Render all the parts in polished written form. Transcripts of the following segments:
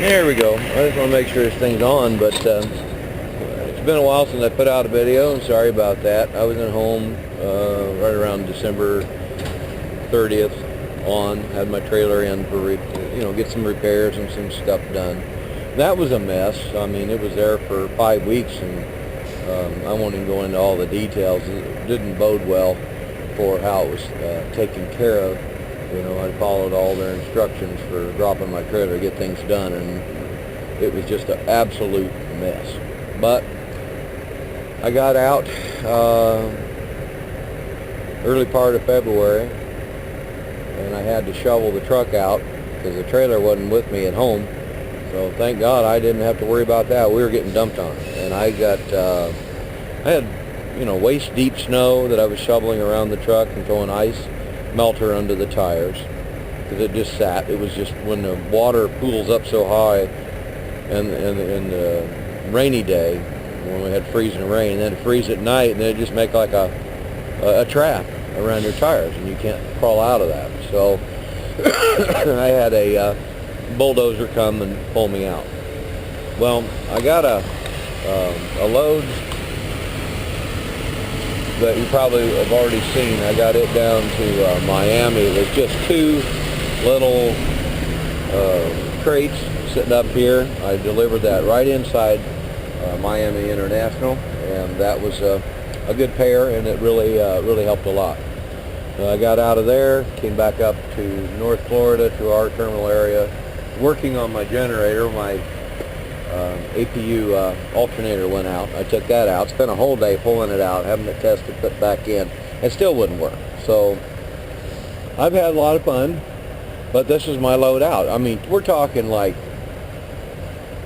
There we go. I just want to make sure this thing's on, but it's been a while since I put out a video. I'm sorry about that. I was at home right around December 30th had my trailer in for, get some repairs and some stuff done. That was a mess. I mean, it was there for 5 weeks, and I won't even go into all the details. It didn't bode well for how it was taken care of. I followed all their instructions for dropping my trailer to get things done, and it was just an absolute mess. But I got out early part of February, and I had to shovel the truck out because the trailer wasn't with me at home. So thank God I didn't have to worry about that. We were getting dumped on, and I had waist deep snow that I was shoveling around the truck and throwing ice melter under the tires because it just sat. It was just when the water pools up so high, and the rainy day when we had freezing rain, and then it freeze at night, and then it just make like a trap around your tires, and you can't crawl out of that. So I had a bulldozer come and pull me out. Well, I got a load that you probably have already seen. I got it down to Miami. There's just two little crates sitting up here. I delivered that right inside Miami International, and that was a good pair, and it really helped a lot. I got out of there, came back up to North Florida to our terminal area, working on my generator. My APU alternator went out. I took that out, spent a whole day pulling it out, having it tested, put back in. It still wouldn't work. So I've had a lot of fun, but this is my load out. I mean, we're talking like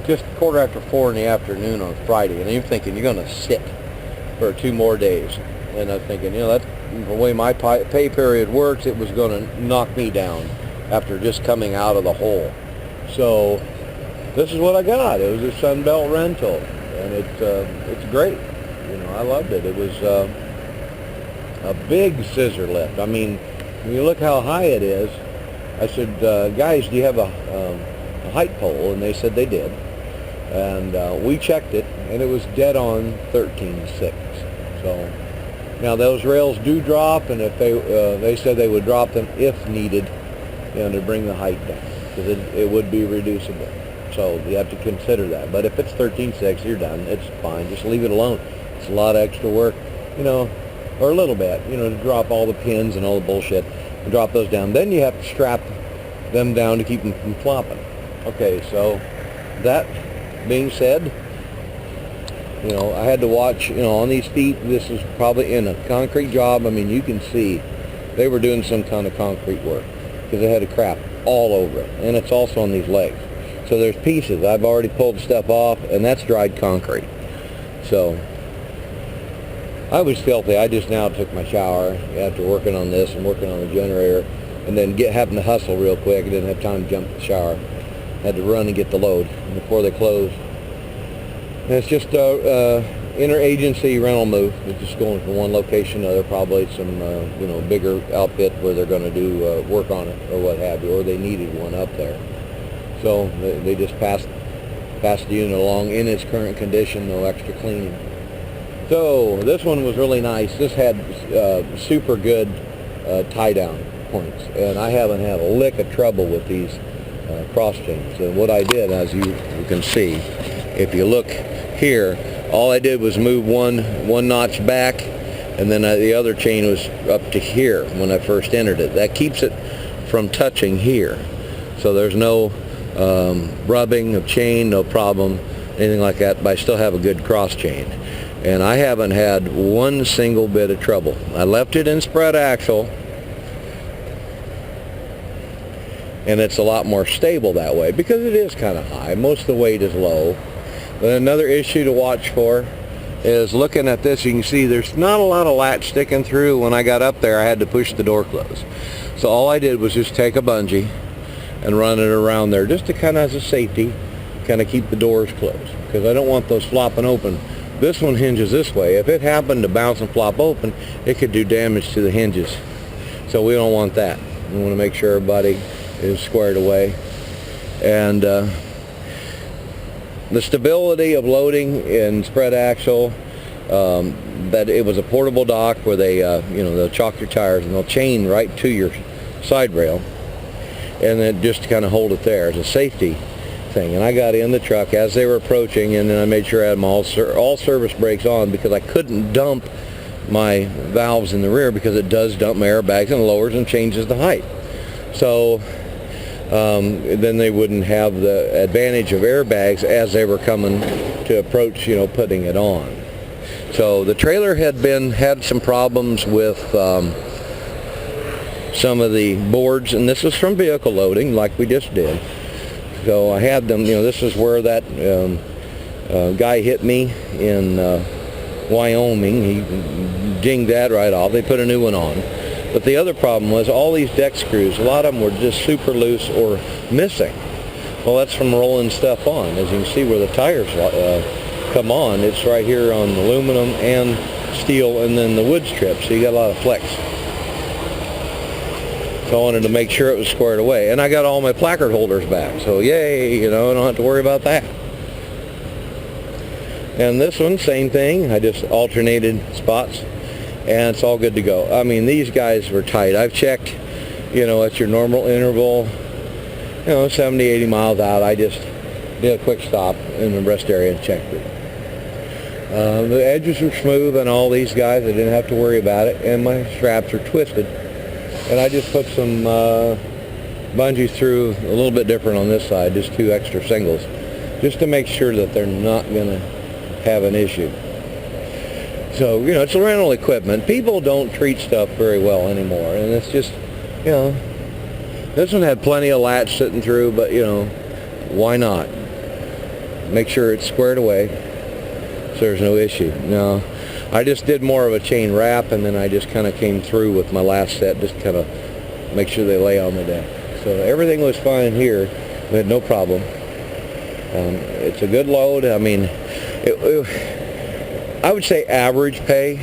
just 4:15 in the afternoon on Friday, and you're thinking you're going to sit for 2 more days. And I'm thinking, that's the way my pay period works. It was going to knock me down after just coming out of the hole. So this is what I got. It was a Sunbelt rental, and it's great. I loved it. It was a big scissor lift. I mean, when you look how high it is, I said, guys, do you have a height pole? And they said they did. And we checked it, and it was dead on 13.6. So now those rails do drop, and if they said they would drop them if needed, to bring the height down, because it would be reducible. So you have to consider that. But if it's 13.6, you're done. It's fine. Just leave it alone. It's a lot of extra work, or a little bit, to drop all the pins and all the bullshit and drop those down. Then you have to strap them down to keep them from flopping. Okay, so that being said, I had to watch, on these feet. This is probably in a concrete job. I mean, you can see they were doing some kind of concrete work because they had a crap all over it. And it's also on these legs. So there's pieces. I've already pulled stuff off, and that's dried concrete. So I was filthy. I just now took my shower after working on this and working on the generator, and then happened to hustle real quick. I didn't have time to jump in the shower. Had to run and get the load before they closed. And it's just interagency rental move. It's just going from one location to another. Probably some bigger outfit where they're going to do work on it or what have you, or they needed one up there. So they just passed the unit along in its current condition, no extra cleaning. So this one was really nice. This had super good tie-down points, and I haven't had a lick of trouble with these cross chains. And what I did, as you can see, if you look here, all I did was move one notch back, and then the other chain was up to here when I first entered it. That keeps it from touching here. So there's no rubbing of chain, no problem, anything like that, but I still have a good cross chain. And I haven't had one single bit of trouble. I left it in spread axle, and it's a lot more stable that way because it is kind of high. Most of the weight is low. But another issue to watch for is looking at this. You can see there's not a lot of latch sticking through. When I got up there, I had to push the door closed. So all I did was just take a bungee and run it around there just to kind of, as a safety, kind of keep the doors closed, because I don't want those flopping open. This one hinges this way. If it happened to bounce and flop open, it could do damage to the hinges. So we don't want that. We want to make sure everybody is squared away. And the stability of loading in spread axle, that it was a portable dock where they, they'll chock your tires and they'll chain right to your side rail, and then just to kind of hold it there as a safety thing. And I got in the truck as they were approaching, and then I made sure I had my all service brakes on, because I couldn't dump my valves in the rear, because it does dump my airbags and lowers and changes the height. So then they wouldn't have the advantage of airbags as they were coming to approach, putting it on. So the trailer had some problems with some of the boards, and this was from vehicle loading like we just did. So I had them, this is where that guy hit me in Wyoming. He dinged that right off. They put a new one on. But the other problem was all these deck screws, a lot of them were just super loose or missing. Well, that's from rolling stuff on. As you can see where the tires come on, it's right here on aluminum and steel, and then the wood strip, so you got a lot of flex. So I wanted to make sure it was squared away. And I got all my placard holders back, so yay, I don't have to worry about that. And this one, same thing. I just alternated spots, and it's all good to go. I mean, these guys were tight. I've checked, at your normal interval, 70, 80 miles out. I just did a quick stop in the rest area and checked it. The edges are smooth on all these guys. I didn't have to worry about it, and my straps are twisted. And I just put some bungees through a little bit different on this side, just 2 extra singles, just to make sure that they're not going to have an issue. So, it's rental equipment. People don't treat stuff very well anymore, and it's just, this one had plenty of latch sitting through, but, why not? Make sure it's squared away so there's no issue. No. I just did more of a chain wrap, and then I just kind of came through with my last set, just kind of make sure they lay on the deck. So everything was fine here. We had no problem. It's a good load. I mean, I would say average pay.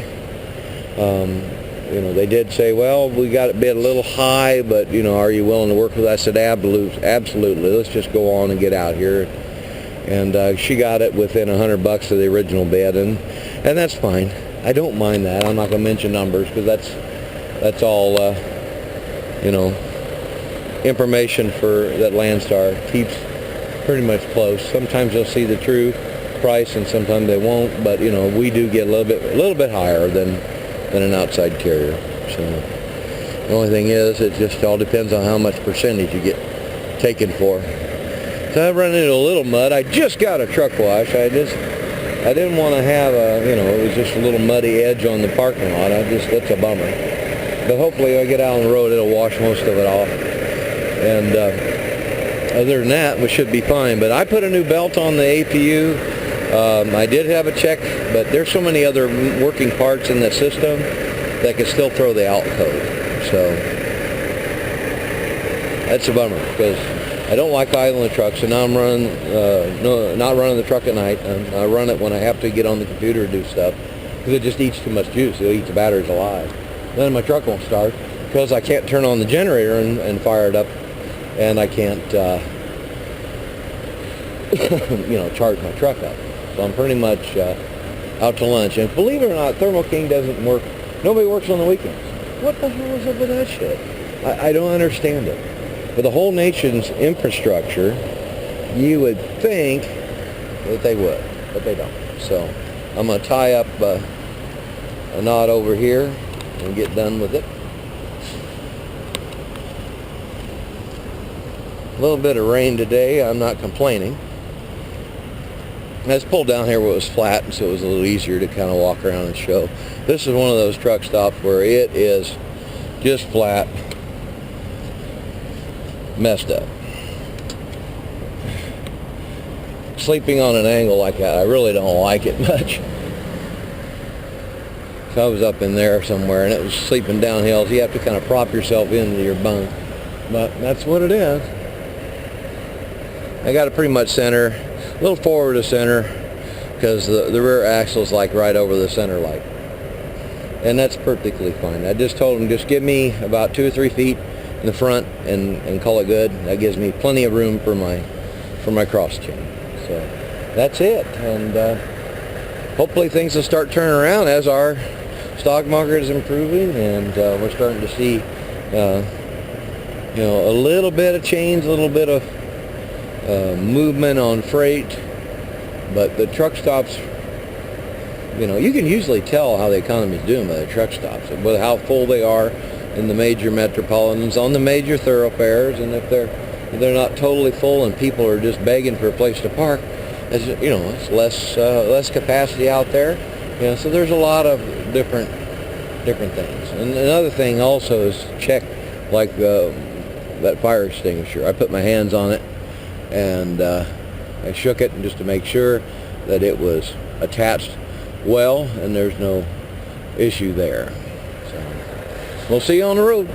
They did say, well, we got it bid a little high, but, are you willing to work with us? I said, absolutely. Let's just go on and get out here. And she got it within $100 of the original bid, and that's fine. I don't mind that. I'm not going to mention numbers, because that's all information for that Landstar keeps pretty much close. Sometimes they'll see the true price, and sometimes they won't. But we do get a little bit higher than an outside carrier. So the only thing is, it just all depends on how much percentage you get taken for. So I've run into a little mud. I just got a truck wash. I didn't want to have it was just a little muddy edge on the parking lot. That's a bummer. But hopefully I get out on the road, it'll wash most of it off. And other than that, we should be fine. But I put a new belt on the APU. I did have a check, but there's so many other working parts in the system that can still throw the out code. So that's a bummer, because I don't like idling the truck, so now I'm not running the truck at night. I run it when I have to get on the computer and do stuff, because it just eats too much juice. It'll eat the batteries alive. Then my truck won't start, because I can't turn on the generator and fire it up, and I can't, charge my truck up. So I'm pretty much out to lunch. And believe it or not, Thermo King doesn't work. Nobody works on the weekends. What the hell is up with that shit? I don't understand it. For the whole nation's infrastructure, you would think that they would, but they don't. So I'm going to tie up a knot over here and get done with it. A little bit of rain today. I'm not complaining. I just pulled down here where it was flat, so it was a little easier to kind of walk around and show. This is one of those truck stops where it is just flat, messed up. Sleeping on an angle like that, I really don't like it much. So I was up in there somewhere, and it was sleeping downhill, so you have to kind of prop yourself into your bunk. But that's what it is. I got it pretty much center, a little forward of center, because the rear axle is like right over the center light. And that's perfectly fine. I just told him, just give me about 2 or 3 feet in the front and call it good. That gives me plenty of room for my cross chain. So that's it. And hopefully things will start turning around as our stock market is improving, and we're starting to see a little bit of change, a little bit of movement on freight. But the truck stops, you can usually tell how the economy is doing by the truck stops, with how full they are in the major metropolitans, on the major thoroughfares. And if they're not totally full and people are just begging for a place to park, it's less capacity out there. So there's a lot of different things. And another thing also is check, like that fire extinguisher. I put my hands on it and I shook it just to make sure that it was attached well and there's no issue there. So we'll see you on the road.